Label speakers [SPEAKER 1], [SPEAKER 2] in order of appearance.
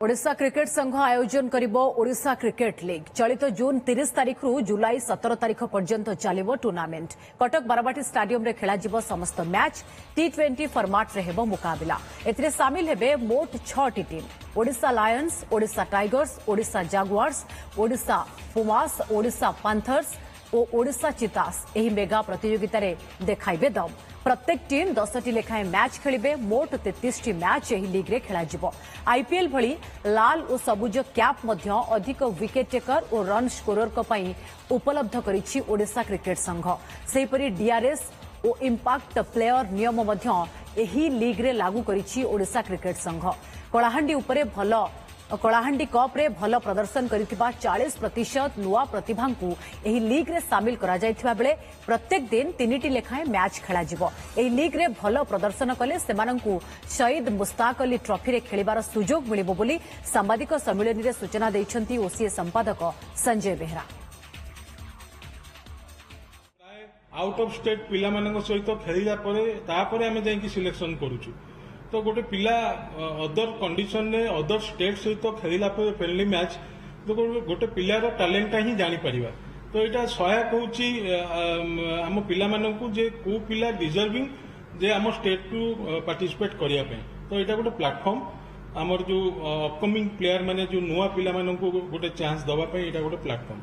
[SPEAKER 1] Odisha cricket संघ आयोजन करिबो ओडिशा क्रिकेट लीग चलित जून 30 तारिख रु जुलाई 17 तारिख पर्यंत चलिबो टूर्नामेंट। कटक बारवाटी स्टाडियम रे खेला जिवो समस्त मैच T20 फॉर्मेट रे हेबो मुकाबला। एथिरे शामिल हेबे मोट 6 टी team. Odisha lions, Odisha tigers, Odisha jaguars, Odisha pumas, Odisha panthers और ओडिशा चितास एही मेगा प्रतियोगिता रे देखाइबे दम। प्रत्येक टीम 10टी लेखाएं मैच खेलिबे। मोट 33टी मैच एही लीग रे खेला जिवो। आईपीएल भली लाल और सबुज कैप मध्य अधिक विकेट टेकर और रन स्कोरर को पई उपलब्ध करिछि ओडिशा क्रिकेट संघ। सेहिपरि डीआरएस और इंपैक्ट प्लेयर नियम मध्य एही लीग रे लागू करिछि ओडिशा क्रिकेट संघ। कलाहांडी कप रे भल प्रदर्शन करिथिबा 40% नुआ प्रतिभांकु एही लीग रे शामिल करा जायथिबा बेले प्रत्येक दिन 3टी लेखाएं मैच खेला जिवो। एही लीग रे भल प्रदर्शन कले सेमानंकु शहीद मुस्ताक अली ट्रॉफी रे खेलिबार सुजोग मिलिबो बोली सांबादिक सम्मेलन रे सूचना दैछंती ओसीए संपादक Sanjay Behera.
[SPEAKER 2] Out of state पिला मानक सहित खेलिला परे तापरे आमे जाई कि सिलेक्शन करूछु। तो गोटे पिला अदर कंडीशन ने अदर स्टेट सहित खेलिला परे फ्रेंडली मैच तो गोटे पिलार टैलेंट ही जानी परिबा। तो एटा सहायक होची आम पिला मानकु जे को पिला डिजर्विंग जे आम स्टेट टू पार्टिसिपेट करिया पे। तो एटा गोटे प्लेटफॉर्म आमर जो अपकमिंग प्लेयर माने जो नुआ पिला मानकु गोटे चांस दवा पे एटा गोटे प्लेटफॉर्म।